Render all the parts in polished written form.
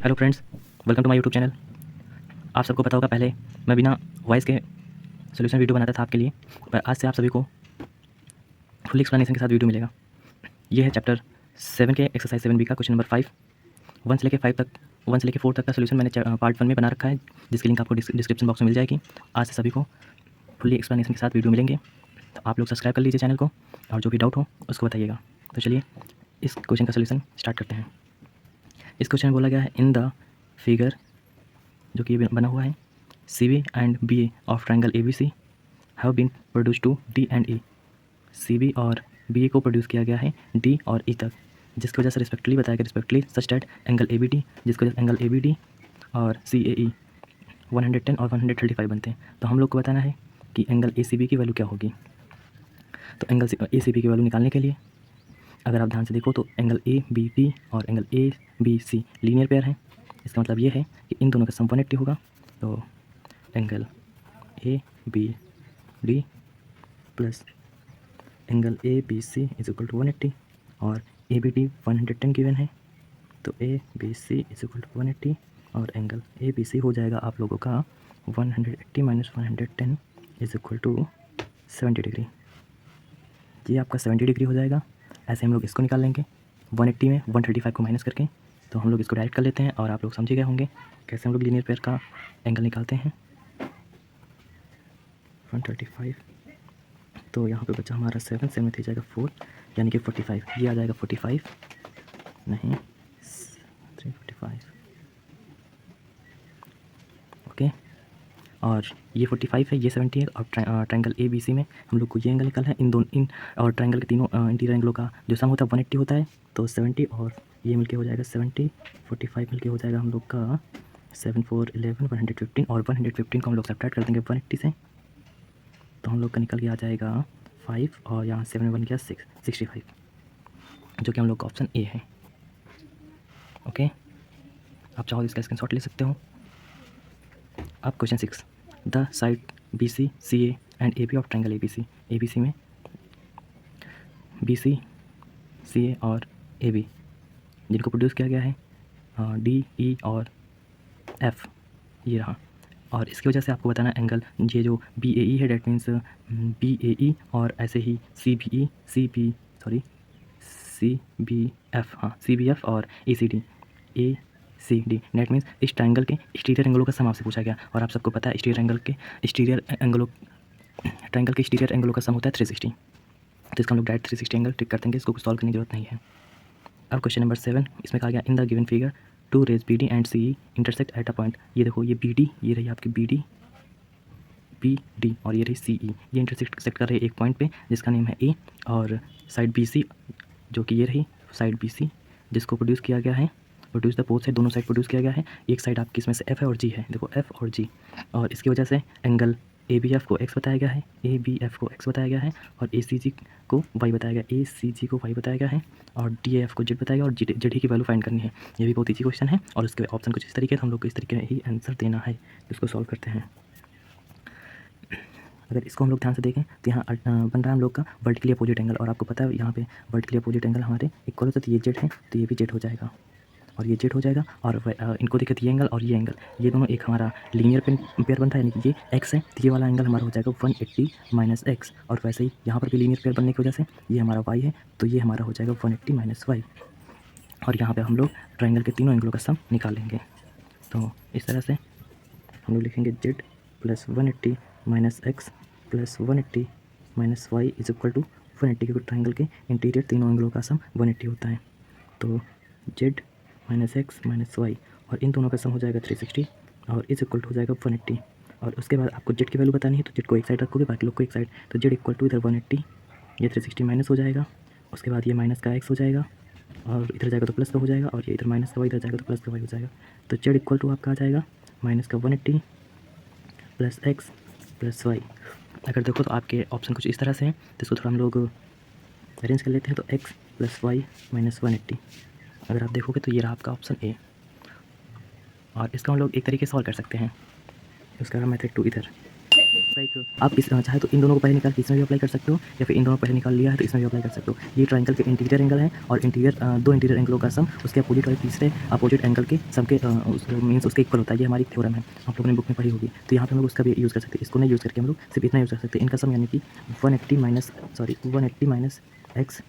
Hello friends, welcome to my YouTube channel. आप सबको पता होगा, पहले मैं बिना वॉइस के सॉल्यूशन वीडियो बनाता था आपके लिए, पर आज से आप सभी को फुल एक्सप्लेनेशन के साथ वीडियो मिलेगा। ये है चैप्टर 7 के एक्सरसाइज 7B का क्वेश्चन नंबर 5। 1 से लेके 4 तक का सोल्यूशन मैंने पार्ट 1 में बना रखा है, जिसकी लिंक आपको डिस्क्रिप्शन बॉक्स में मिल जाएगी। आज से सभी को फुल्ली एक्सप्लेनेशन के साथ वीडियो मिलेंगे, तो आप लोग सब्सक्राइब कर लीजिए चैनल को, और जो भी डाउट हो उसको बताइएगा। तो चलिए इस क्वेश्चन का सोल्यूशन स्टार्ट करते हैं। इस क्वेश्चन में बोला गया है, इन द फिगर, जो कि बना हुआ है, CV and BA of triangle ABC have been produced to D and E। CV और BA को प्रोड्यूस किया गया है D और E तक, जिसकी वजह से रिस्पेक्टिवली बताया गया, respectively such that angle ABD, जिसकी वजह से एंगल ABD और CAE 110 और 135 बनते हैं। तो हम लोग को बताना है कि एंगल ACB की वैल्यू क्या होगी। तो एंगल ACB की वैल्यू निकालने के लिए अगर आप ध्यान से देखो तो एंगल ABB और एंगल ABC लीनियर पेयर है। इसका मतलब ये है कि इन दोनों का सम 180 होगा। तो angle ABD plus angle ABC is equal to 180 और ABD 110 गिवन है, तो ABC इज इक्वल टू 180 और एंगल ABC हो जाएगा आप लोगों का 180 minus 110 is equal to 70 degree. ये आपका 70 डिग्री हो जाएगा। ऐसे हम लोग इसको निकाल लेंगे 180 में 135 को माइनस करके। तो हम लोग इसको डायरेक्ट कर लेते हैं और आप लोग समझ गए होंगे कैसे हम लोग लीनियर पेयर का एंगल निकालते हैं। 135, तो यहाँ पे बचा हमारा 7 में थी जाएगा 4, यानी कि 45। ये आ जाएगा 45 नहीं 345, ओके। और ये 45 है, ये 70 है। और ट्रायंगल ABC में हम लोग को ये एंगल निकालना है। इन और ट्रायंगल के तीनों इंटीरियर एंगलों का जो सम होता है 180 होता है। तो 70 और ये मिलके हो जाएगा 70, 45 मिलके हो जाएगा हम लोग का 7 4 11 115, और 115 को हम लोग सब्ट्रैक्ट कर देंगे 180 से। तो हम लोग का निकल के आ जाएगा 5 और यहाँ 7 बन गया 65, जो कि हम लोग का ऑप्शन ए है, ओके। आप चाहो इसका स्क्रीनशॉट ले सकते हो। अब question 6, the side BC CA and AB of triangle ABC में BC CA और AB जिनको प्रोड्यूस किया गया है D E और F, ये रहा। और इसकी वजह से आपको बताना एंगल, ये जो BAE है डेट मीन्स BAE और ऐसे ही CBF, हाँ CBF और ACD नेट मीन्स इस ट्रायंगल के एक्सटीरियर एंगलों का सम आपसे पूछा गया। और आप सबको पता है ट्रायंगल के एक्सटीरियर एंगलों का सम होता है 360। तो इसका हम लोग डायरेक्ट 360 एंगल ट्रिक कर देंगे, इसको सॉल्व करने की जरूरत नहीं है। अब क्वेश्चन नंबर 7, इसमें कहा गया, in the given figure 2 rays BD and CE intersect at a point. ये देखो, ये BD, ये रही आपकी BD और ये रही CE, ये इंटरसेक्ट कर रहे हैं एक पॉइंट पे जिसका नेम है A। और साइड BC, जो कि ये रही साइड BC, जिसको प्रोड्यूस किया गया है, प्रोड्यूस द बोथ साइड, दोनों साइड प्रोड्यूस किया गया है। एक साइड आपकी इसमें से F है और G है, देखो F और G। और इसकी वजह से एंगल ABF को X बताया गया है, ABF को X बताया गया है, और ACG को Y बताया गया, ACG को Y बताया गया है, और DAF को Z बताया गया, और ZD की वैल्यू फाइंड करनी है। ये भी बहुत ईजी क्वेश्चन है, और उसके ऑप्शन कुछ इस तरीके से हम लोग को इस तरीके में ही आंसर देना है। इसको सॉल्व करते हैं। अगर इसको हम लोग ध्यान से देखें तो यहाँ बन रहा है हम लोग का वर्टिकली अपोजिट एंगल, और आपको पता है यहाँ पे वर्टिकली अपोजिट एंगल हमारे इक्वल होता है। तो ये जेड है, तो ये भी जेड हो जाएगा, और ये जेड हो जाएगा। और इनको देखें तो ये एंगल और ये एंगल, ये दोनों एक हमारा लीनियर पेयर बनता है, यानी कि ये एक्स है, तो ये वाला एंगल हमारा हो जाएगा 180 माइनस एक्स। और वैसे ही यहाँ पर भी लीनियर पेयर बनने की वजह से ये हमारा वाई है, तो ये हमारा हो जाएगा 180 माइनस वाई। और यहाँ पर हम लोग ट्राइंगल के तीनों एंगलों का सम निकालेंगे। तो इस तरह से हम लोग लिखेंगे Z plus 180 minus X plus 180 minus Y is equal to 180, क्योंकि ट्राइंगल के इंटीरियर तीनों एंगलों का सम 180 होता है। तो Z minus X minus Y, और इन दोनों का सम हो जाएगा 360, और इज इक्वल टू हो जाएगा 180। और उसके बाद आपको जेड की वैल्यू बतानी है, तो जेड को एक साइड रखोगे, बाकी लोग को एक साइड। तो जेड इक्वल टू इधर 180, ये 360 माइनस हो जाएगा, उसके बाद ये माइनस का एक्स हो जाएगा, और इधर जाएगा तो प्लस का हो जाएगा, और ये इधर माइनस का वाई, इधर जाएगा तो प्लस का वाई हो जाएगा। तो जेड इक्वल टू आपका आ जाएगा माइनस का 180 प्लस एक्स प्लस वाई। अगर देखो तो आपके ऑप्शन कुछ इस तरह से हैं, तो इसको थोड़ा हम लोग अरेंज कर लेते हैं। तो एक्स प्लस वाई माइनस 180, अगर आप देखोगे तो ये रहा आपका ऑप्शन ए। और इसका हम लोग एक तरीके से सॉल्व कर सकते हैं। उसका मेथड 2 इधर, लाइक आप इस चाहे तो इन दोनों को पहले निकाल के इसमें भी अप्लाई कर सकते हो, या फिर इन दोनों को पहले निकाल लिया है तो इसमें भी अप्लाई कर सकते हो। ये ट्रायंगल के इंटीरियर एंगल है, और इंटीरियर दो इंटीरियर एंगलों का सम उसके अपोजिट और तीसरे अपोजिट एंगल के सम के मीन्स उसके इक्वल होता है। ये हमारी थ्योरम है, आप लोगों ने बुक में पढ़ी होगी। तो यहाँ पे हम लोग उसका भी यूज़ कर सकते हैं। इसको नहीं यूज़ करके हम लोग सिर्फ इतना यूज़ कर सकते हैं, इनका सम यानी कि 180 माइनस एक्स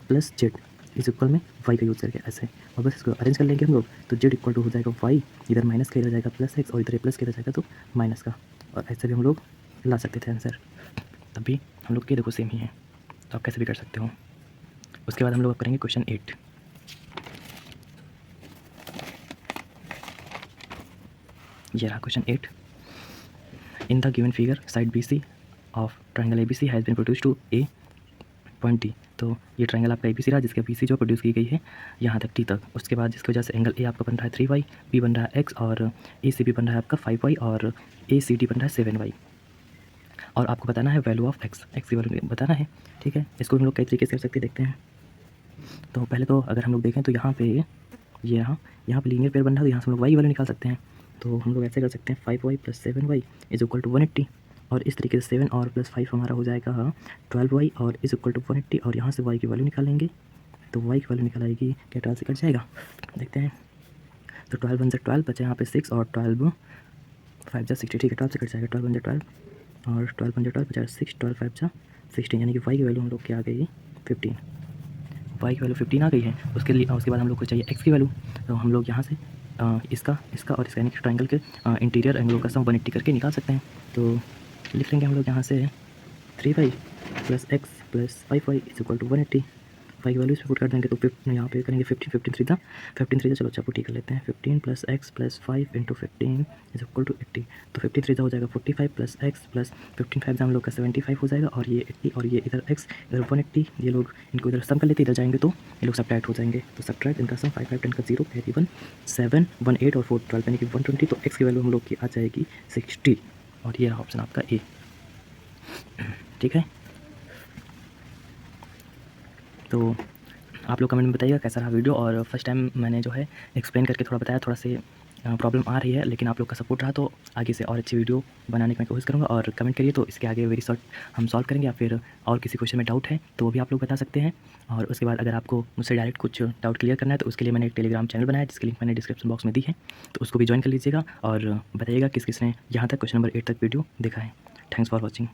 प्लस जेड इस इक्वल में वाई का यूज़ करके ऐसे, और बस इसको अरेंज कर लेंगे हम लोग। तो जेड इक्वल टू हो जाएगा वाई, इधर माइनस का इधर जाएगा प्लस एक्स, और इधर प्लस का इधर जाएगा तो माइनस का, और ऐसे भी हम लोग ला सकते थे आंसर। तब भी हम लोग के देखो सेम ही है, तो आप कैसे भी कर सकते हो। उसके बाद हम लोग करेंगे क्वेश्चन 8। ये रहा question 8। In the given figure side BC of triangle ABC has been produce to A point D। तो ये ट्रायंगल आपका ABC रहा, जिसके BC जो प्रोड्यूस की गई है यहाँ तक T तक। उसके बाद जिसकी वजह से एंगल A आपका बन रहा है 3y, B बन रहा है x, और ACB बन रहा है आपका 5y, और ACD बन रहा है 7y। और आपको बताना है वैल्यू ऑफ x की वैल्यू बताना है, ठीक है। इसको हम लोग कई तरीके से कर सकते हैं, देखते हैं। तो पहले तो अगर हम लोग देखें तो यहाँ पे ये यहाँ पे लीनियर पेयर बन रहा है, तो यहाँ से हम लोग y की वैल्यू निकाल सकते हैं। तो हम लोग ऐसे कर सकते हैं 5y + 7y is equal to 180, और इस तरीके से 7 और प्लस 5 हमारा हो जाएगा 12y, और इज इक्वल टू 180, और यहाँ से y की वैल्यू निकालेंगे। तो y की वैल्यू निकालेगी, क्या 12 से कट जाएगा, देखते हैं। तो 12 बन जाए 12, बचा यहाँ पे 6, और 12 5 जा 60, ठीक है 12 से कट जाएगा। 12 बन जाए 12, और 12 बन जाए 12, बचा 6, 12 5 जा 16, यानी कि y की वैल्यू हम लोग क्या आ गई 15। y की वैल्यू 15 आ गई है। उसके बाद हम लोग को चाहिए x की वैल्यू। तो हम लोग यहाँ से इसका और इसका यानी कि ट्रायंगल के इंटीरियर एंगलों का सम 180 करके निकाल सकते हैं। तो लिख लेंगे हम लोग यहाँ से 3y + x + 5y is equal to 180। y की वैल्यू इसमें पुट कर देंगे तो यहाँ पे करेंगे 15 3 चलो अच्छा पुट ही कर लेते हैं। 15 + x + 5 × 15 इज इक्वल टू 80। तो 15 3 हो जाएगा 45 + x + 15 5 हम लोग का 75 हो जाएगा, और ये 80, और ये इधर x इधर 180, ये लोग इनको इधर सम कर लेते, इधर जाएंगे तो ये लोग सब्ट्रैक्ट हो जाएंगे। तो सब्ट्रैक्ट इनका सम 5 5 10 का 0 है 1 7 1 8 और 4 12 यानी कि 120। तो x की वैल्यू हम लोग की आ जाएगी 60, और ये रहा ऑप्शन आपका ए, ठीक है। तो आप लोग कमेंट में बताइएगा कैसा रहा वीडियो। और फर्स्ट टाइम मैंने जो है एक्सप्लेन करके थोड़ा बताया, थोड़ा से प्रॉब्लम आ रही है, लेकिन आप लोग का सपोर्ट रहा तो आगे से और अच्छी वीडियो बनाने की मैं कोशिश करूँगा। और कमेंट करिए तो इसके आगे वेरी शॉर्ट हम सॉल्व करेंगे, या फिर और किसी क्वेश्चन में डाउट है तो वो भी आप लोग बता सकते हैं। और उसके बाद अगर आपको मुझसे डायरेक्ट कुछ डाउट क्लियर करना है तो उसके लिए मैंने एक टेलीग्राम चैनल बनाया, जिसकी लिंक मैंने डिस्क्रिप्शन बॉक्स में दी है, तो उसको भी ज्वाइन कर लीजिएगा। और बताइएगा किस किस ने यहाँ तक क्वेश्चन नंबर 8 तक वीडियो देखा है। Thanks for watching.